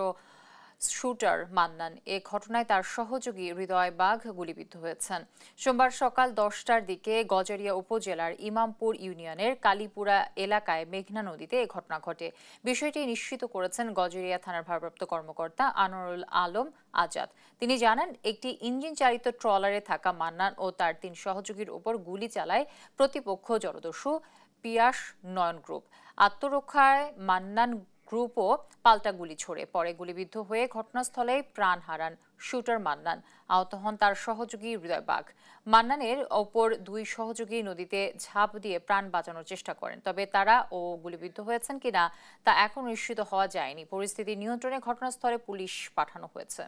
শুটার মান্নান। এ ঘটনায় তার সহযোগী হৃদয় বাঘ গুলিবিদ্ধ হয়েছেন। সোমবার সকাল 10টার দিকে গজারিয়া উপজেলার ইমামপুর ইউনিয়নের কালীপুরা এলাকায় মেঘনা নদীতে এ ঘটনা ঘটে। বিষয়টি নিশ্চিত করেছেন গজারিয়া থানার ভারপ্রাপ্ত কর্মকর্তা আনোয়ারুল আলম আজাদ। তিনি জানান, একটি ইঞ্জিন চালিত ট্রলারে থাকা মান্নান ও তার 3 সহযোগীর উপর গুলি চালায় প্রতিপক্ষ জলদস্যু পিয়াস নয়ন গ্রুপ। আত্মরক্ষায় মান্নান গ্রুপও পাল্টা গুলি ছোড়ে। পরে গুলিবিদ্ধ হয়ে ঘটনাস্থলে প্রাণ হারান শুটার মান্নান। আহত হন তার সহযোগী হৃদয় বাঘ। মান্নানের ওপর 2 সহযোগী নদীতে ঝাঁপ দিয়ে প্রাণ বাঁচানোর চেষ্টা করেন, তবে তারা গুলিবিদ্ধ হয়েছেন কিনা তা এখন নিশ্চিত হওয়া যায়নি। পরিস্থিতি নিয়ন্ত্রণে ঘটনাস্থলে পুলিশ পাঠানো হয়েছে।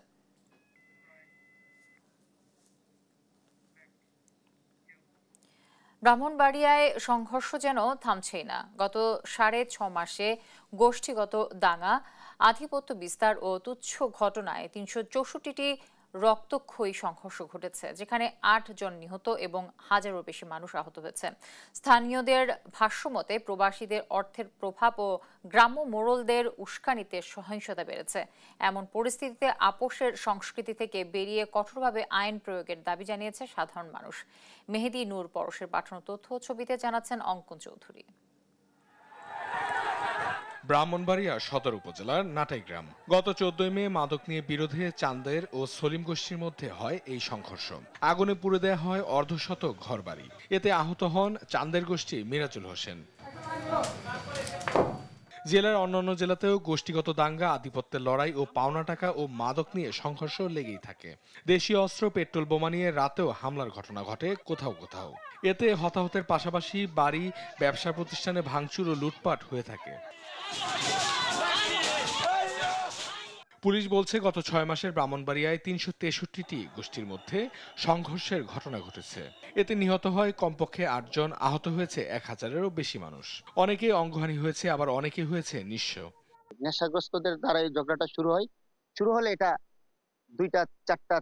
ব্রাহ্মণবাড়িয়ায় সংঘর্ষ যেন থামছেই না। গত 6.5 মাসে গোষ্ঠীগত দাঙ্গা, আধিপত্য বিস্তার ও তুচ্ছ ঘটনায় 364টি রক্তক্ষয়ী সংঘর্ষ ঘটেছে, যেখানে 8 জন নিহত এবং হাজারেরও বেশি মানুষ আহত হয়েছে। স্থানীয়দের ভাষ্যমতে প্রবাসীদের অর্থের প্রভাব ও গ্রাম্য মোড়লদের উস্কানিতে সহিংসতা বেড়েছে। এমন পরিস্থিতিতে আপোষের সংস্কৃতি থেকে বেরিয়ে কঠোরভাবে আইন প্রয়োগের দাবি জানিয়েছে সাধারণ মানুষ। মেহেদি নূর পরশের পাঠানো তথ্য ছবিতে জানাচ্ছেন অঙ্কন চৌধুরী। ব্রাহ্মণবাড়িয়া সদর উপজেলার নাটাইগ্রাম। গত 14 মে মাদক নিয়ে বিরোধে চান্দের ও সলিম গোষ্ঠীর মধ্যে হয় এই সংঘর্ষ। আগুনে পুড়ে দেয়া হয় অর্ধশতক ঘরবাড়ি। এতে আহত হন চান্দের গোষ্ঠী মিরাজুল হোসেন। জেলার অন্যান্য জেলাতেও গোষ্ঠীগত দাঙ্গা, আধিপত্যের লড়াই ও পাওনা টাকা ও মাদক নিয়ে সংঘর্ষ লেগেই থাকে। দেশীয় অস্ত্র, পেট্রোল বোমা নিয়ে রাতেও হামলার ঘটনা ঘটে কোথাও কোথাও। এতে হতাহতের পাশাপাশি বাড়ি, ব্যবসা প্রতিষ্ঠানে ভাঙচুর ও লুটপাট হয়ে থাকে। পুলিশ বলছে গত 6 মাসের ব্রাহ্মণবাড়িয়ায় 363টি গোষ্ঠীর মধ্যে সংঘর্ষের ঘটনা ঘটেছে। এতে নিহত হয় কমপক্ষে 8 জন, আহত হয়েছে 1000-এরও বেশি মানুষ। অনেকে অঙ্গহানি হয়েছে, আবার অনেকে হয়েছে নিঃস্ব। নেশাগ্রস্তদের দ্বারা এই ঝগড়াটা শুরু হলে এটা 2টা 4টা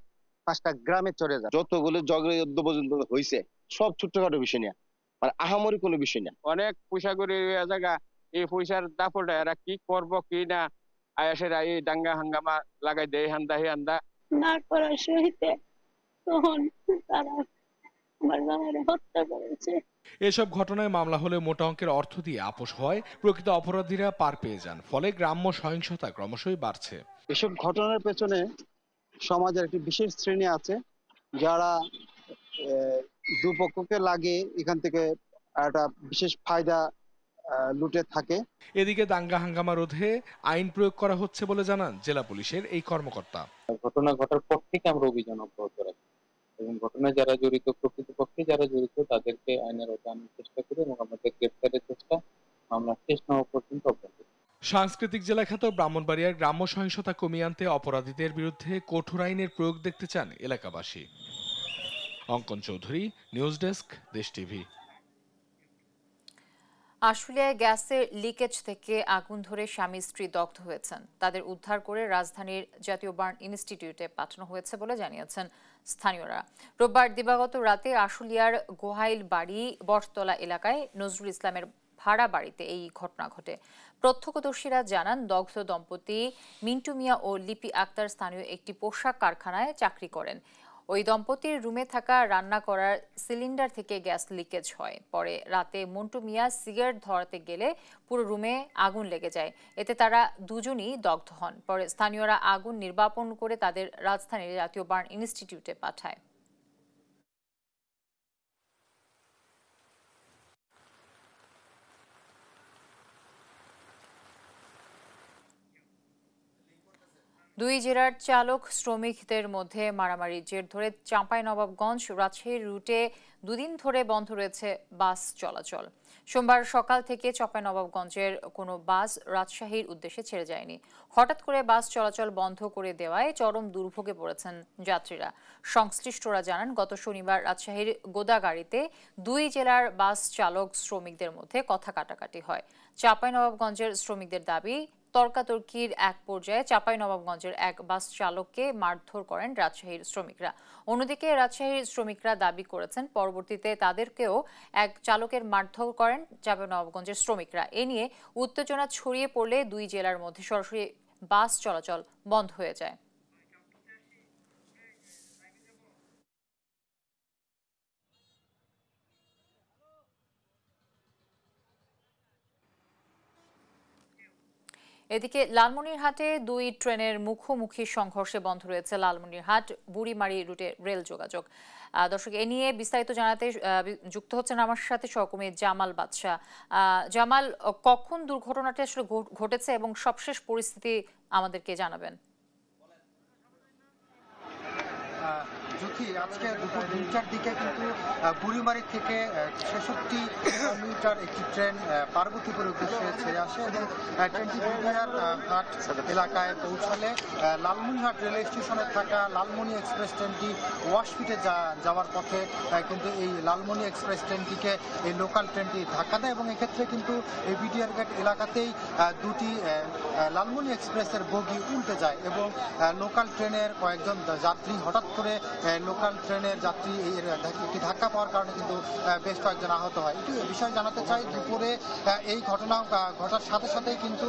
5টা গ্রামে চলে যায়। যতগুলো ঝগড়া যুদ্ধ পর্যন্ত হয়েছে সব ছোটখাটো বিষয় নিয়ে, আর আহামরি কোনো বিষয় না। অনেক পয়সা করে জায়গা, এই পয়সার দাপটা এরা কি করবো কি না, আয়াসেরা এই দাঙ্গা হাঙ্গামা লাগাই দেয়, হান্দা হে হান্দা না করার সহিতে তখন তারা আমার জামাইরে হত্যা করেছে। এসব ঘটনায় মামলা হলে মোটা অঙ্কের অর্থ দিয়ে আপোষ হয়, প্রকৃত অপরাধীরা পার পেয়ে যান। ফলে গ্রাম্য সহিংসতা ক্রমশই বাড়ছে। এসব ঘটনার পেছনে সমাজের একটি বিশেষ শ্রেণী আছে যারা দুপক্ষকে লাগিয়ে এখান থেকে একটা বিশেষ ফায়দা লুটে থাকে। এদিকে দাঙ্গা হাঙ্গামা রোধে আইন প্রয়োগ করা হচ্ছে বলে জানান জেলা পুলিশের এই কর্মকর্তা। ঘটনা ঘটার পর থেকে আমরা অভিযান অব্যাহত রাখি এবং ঘটনায় যারা জড়িত, প্রকৃতপক্ষে যারা জড়িত তাদেরকে আইনের আওতায় আনার চেষ্টা করি এবং আমাদের গ্রেফতারের চেষ্টা আমরা শেষ না হওয়া পর্যন্ত অব্যাহত। সাংস্কৃতিক জেলা খ্যাত ব্রাহ্মণবাড়িয়ার গ্রাম্য সহিংসতা কমিয়ে আনতে অপরাধীদের বিরুদ্ধে কঠোর আইনের প্রয়োগ দেখতে চান এলাকাবাসী। অঙ্কন চৌধুরী, নিউজ ডেস্ক, দেশ টিভি। আশুলিয়ায় গ্যাসের লিকেজ থেকে আগুন ধরে স্বামী স্ত্রী দগ্ধ হয়েছেন। তাদের উদ্ধার করে রাজধানীর জাতীয় বার্ন ইনস্টিটিউটে পাঠানো হয়েছে বলে জানিয়েছেন স্থানীয়রা। রোববার দিবাগত রাতে আশুলিয়ার গোহাইল বাড়ি বটতলা এলাকায় নজরুল ইসলামের ভাড়া বাড়িতে এই ঘটনা ঘটে। প্রত্যক্ষদর্শীরা জানান দগ্ধ দম্পতি মিন্টু মিয়া ও লিপি আক্তার স্থানীয় একটি পোশাক কারখানায় চাকরি করেন। ওই দম্পতির রুমে থাকা রান্না করার সিলিন্ডার থেকে গ্যাস লিকেজ হয়। পরে রাতে মন্টু মিয়া সিগারেট ধরাতে গেলে পুরো রুমে আগুন লেগে যায়। এতে তারা দুজনই দগ্ধ হন। পরে স্থানীয়রা আগুন নির্বাপন করে তাদের রাজধানীর জাতীয় বার্ন ইনস্টিটিউটে পাঠায়। দুই জেলার চালক শ্রমিকদের মধ্যে মারামারির জের ধরে চাঁপাইনবাবগঞ্জ রাজশাহী রুটে দুদিন ধরে বন্ধ রয়েছে বাস চলাচল। সোমবার সকাল থেকে চাঁপাইনবাবগঞ্জের কোনো বাস রাজশাহীর উদ্দেশ্যে ছেড়ে যায়নি। হঠাৎ করে বাস চলাচল বন্ধ করে দেওয়ায় চরম দুর্ভোগে পড়েছেন যাত্রীরা। সংশ্লিষ্টরা জানান গত শনিবার রাজশাহীর গোদাগাড়িতে দুই জেলার বাস চালক শ্রমিকদের মধ্যে কথা কাটাকাটি হয়। চাঁপাইনবাবগঞ্জের শ্রমিকদের দাবি, তর্কাতর্কির এক পর্যায়ে চাঁপাইনবাবগঞ্জের এক বাস চালককে মারধর করেন রাজশাহীর শ্রমিকরা। অন্যদিকে রাজশাহীর শ্রমিকরা দাবি করেছেন পরবর্তীতে তাদেরকেও এক চালকের মারধর করেন চাঁপাইনবাবগঞ্জের শ্রমিকরা। এ নিয়ে উত্তেজনা ছড়িয়ে পড়লে দুই জেলার মধ্যে সরাসরি বাস চলাচল বন্ধ হয়ে যায়। এদিকে লালমনিরহাটে দুই ট্রেনের মুখোমুখি সংঘর্ষে বন্ধ রয়েছে লালমনিরহাট বুড়িমারি রুটে রেল যোগাযোগ। দর্শক, এ নিয়ে বিস্তারিত জানাতে যুক্ত হচ্ছেন আমার সাথে সহকর্মী জামাল বাদশাহ। জামাল, কখন দুর্ঘটনাটি আসলে ঘটেছে এবং সবশেষ পরিস্থিতি আমাদেরকে জানাবেন। জ্যোতি, আজকে দুপুর 2টার দিকে কিন্তু বুড়িমারি থেকে 66 কিলোমিটার একটি ট্রেন পার্বতীপুরের উদ্দেশ্যে ছেড়ে আসে এবং ট্রেনটি বুড়িয়ারহাট এলাকায় পৌঁছালে লালমনিরহাট রেল স্টেশনে থাকা লালমনি এক্সপ্রেস ট্রেনটি ওয়াশফিটে যাওয়ার পথে কিন্তু এই লালমনি এক্সপ্রেস ট্রেনটিকে এই লোকাল ট্রেনটি ধাক্কা দেয় এবং এক্ষেত্রে কিন্তু এই বিডিআর গেট এলাকাতেই দুটি লালমনি এক্সপ্রেসের বগি উল্টে যায় এবং লোকাল ট্রেনের কয়েকজন যাত্রী হঠাৎ করে লোকাল ট্রেনের যাত্রী একটি ধাক্কা পাওয়ার কারণে কিন্তু বেশ কয়েকজন আহত হয়। একটু বিষয় জানাতে চাই, দুপুরে এই ঘটনা ঘটার সাথে সাথেই কিন্তু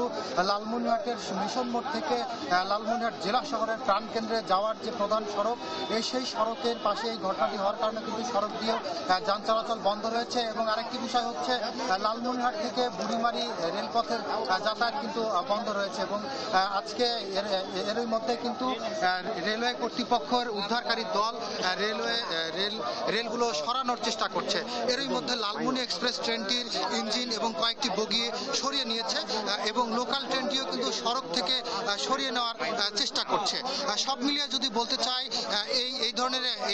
লালমনিরহাটের মিশন মোড় থেকে লালমনিরহাট জেলা শহরের প্রাণকেন্দ্রে যাওয়ার যে প্রধান সড়ক, সেই সড়কের পাশে এই ঘটনাটি হওয়ার কারণে কিন্তু সড়ক দিয়েও যান চলাচল বন্ধ রয়েছে। এবং আরেকটি বিষয় হচ্ছে লালমনিরহাট থেকে বুড়িমারি রেলপথের যাতায়াত কিন্তু বন্ধ রয়েছে। এবং আজকে এরই মধ্যে কিন্তু রেলওয়ে কর্তৃপক্ষের উদ্ধারকারী দল রেলগুলো সরানোর চেষ্টা করছে। এরই মধ্যে লালমনি এক্সপ্রেস ট্রেনটির ইঞ্জিন এবং কয়েকটি বগি সরিয়ে নিয়েছে এবং লোকাল ট্রেনটিও কিন্তু সড়ক থেকে সরিয়ে নেওয়ার চেষ্টা করছে। সব মিলিয়ে যদি বলতে চাই,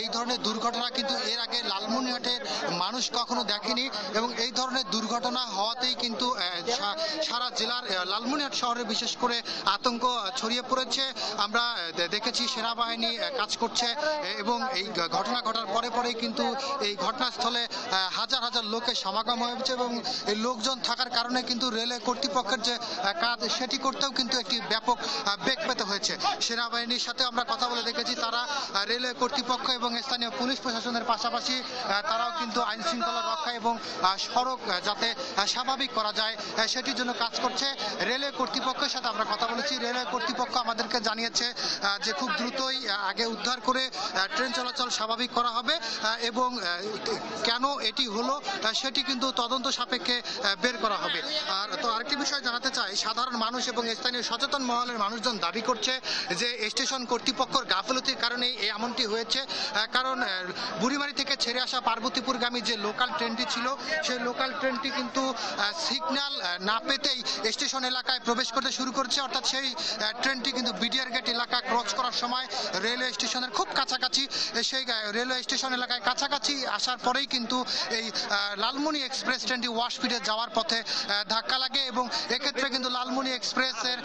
এই ধরনের দুর্ঘটনা কিন্তু এর আগে লালমনিরহাটের মানুষ কখনো দেখেনি এবং এই ধরনের দুর্ঘটনা হওয়াতেই কিন্তু সারা জেলার লালমনিরহাট শহরে বিশেষ করে আতঙ্ক ছড়িয়ে পড়েছে। আমরা দেখেছি সেনাবাহিনী কাজ করছে এবং এই ঘটনা ঘটার পরেই কিন্তু এই ঘটনাস্থলে হাজার হাজার লোকের সমাগম হয়েছে এবং এই লোকজন থাকার কারণে কিন্তু রেলওয়ে কর্তৃপক্ষের যে কাজ সেটি করতেও কিন্তু একটি ব্যাপক বেগ পেতে হয়েছে। সেনাবাহিনীর সাথে আমরা কথা বলে দেখেছি, তারা রেলওয়ে কর্তৃপক্ষ এবং স্থানীয় পুলিশ প্রশাসনের পাশাপাশি তারাও কিন্তু আইন শৃঙ্খলা রক্ষা এবং সড়ক যাতে স্বাভাবিক করা যায় সেটির জন্য কাজ করছে। রেলওয়ে কর্তৃপক্ষের সাথে আমরা কথা বলেছি, রেলওয়ে কর্তৃপক্ষ আমাদেরকে জানিয়েছে যে খুব দ্রুতই আগে উদ্ধার করে ট্রেন চলাচল স্বাভাবিক করা হবে এবং কেন এটি হলো সেটি কিন্তু তদন্ত সাপেক্ষে বের করা হবে। আর তো আরেকটি বিষয় জানাতে চাই, সাধারণ মানুষ এবং স্থানীয় সচেতন মহলের মানুষজন দাবি করছে যে স্টেশন কর্তৃপক্ষের গাফিলতির কারণেই এমনটি হয়েছে। কারণ বুড়িমারি থেকে ছেড়ে আসা পার্বতীপুরগামী যে লোকাল ট্রেনটি ছিল, সেই লোকাল ট্রেনটি কিন্তু সিগন্যাল না পেতেই স্টেশন এলাকায় প্রবেশ করতে শুরু করছে। অর্থাৎ সেই ট্রেনটি কিন্তু বিডিআর গেট এলাকা ক্রস করার সময় রেলওয়ে স্টেশনের খুব কাছাকাছি, সেই রেলওয়ে স্টেশন এলাকায় কাছাকাছি আসার পরেই কিন্তু এই লালমনি এক্সপ্রেস ট্রেনটি ওয়াশপিটে যাওয়ার পথে ধাক্কা লাগে এবং এক্ষেত্রে কিন্তু লালমনি এক্সপ্রেসের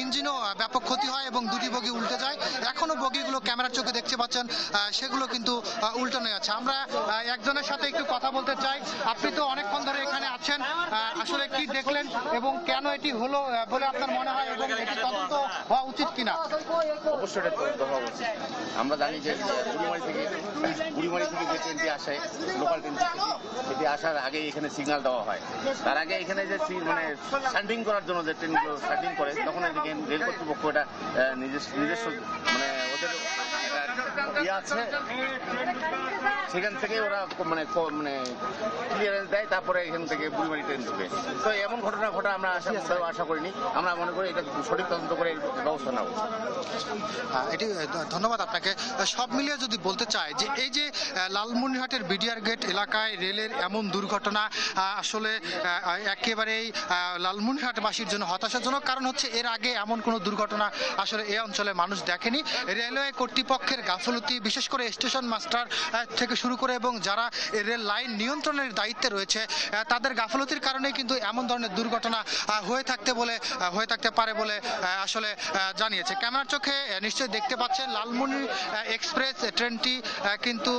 ইঞ্জিনও ব্যাপক ক্ষতি হয় এবং দুটি বগি উল্টে যায়। এখনো বগিগুলো ক্যামেরার চোখে দেখতে পাচ্ছেন, সেগুলো কিন্তু উল্টানো আছে। আমরা একজনের সাথে একটু কথা বলতে চাই। আপনি তো অনেকক্ষণ ধরে এখানে আছেন, আসলে কি দেখলেন এবং কেন এটি হলো বলে আপনার মনে হয় এবং এটি তদন্ত হওয়া উচিত কিনা? অবশ্যই এটা তদন্ত হওয়া উচিত। আমরা জানি যে বুড়িমারি থেকে যে ট্রেনটি আসে, লোকাল ট্রেন সেটি আসার আগে এখানে সিগন্যাল দেওয়া হয়। তার আগে এখানে যে শান্টিং করার জন্য যে ট্রেনগুলো শান্টিং করে, তখন রেল কর্তৃপক্ষ এটা নিজস্ব ওদের ইয়ে আছে, সেখান থেকে ওরা ক্লিয়ারেন্স দেয়, তারপরে এখান থেকে বুড়িমারি ট্রেন ঢুকে। তো এমন ঘটনা ঘটা আমরা আশা করিনি। আমরা মনে করি এটা সঠিক তদন্ত করে ব্যবস্থা নেওয়া উচিত। এটি ধন্যবাদ আপনাকে। সব মিলিয়ে যদি বলতে চাই যে এই যে লালমনিরহাটের বিডিআর গেট এলাকায় রেলের এমন দুর্ঘটনা আসলে একেবারেই লালমনিরহাটবাসীর জন্য হতাশাজনক। কারণ হচ্ছে এর আগে এমন কোনো দুর্ঘটনা আসলে এই অঞ্চলে মানুষ দেখেনি। রেলওয়ে কর্তৃপক্ষের গাফলতি, বিশেষ করে স্টেশন মাস্টার থেকে শুরু করে এবং যারা রেল লাইন নিয়ন্ত্রণের দায়িত্বে রয়েছে, তাদের গাফলতির কারণে কিন্তু এমন ধরনের দুর্ঘটনা হয়ে থাকতে পারে বলে আসলে জানিয়েছে। ক্যামেরার চোখে নিশ্চয়ই দেখতে পাচ্ছেন লালমনি এক্সপ্রেস ট্রেনটি কিন্তু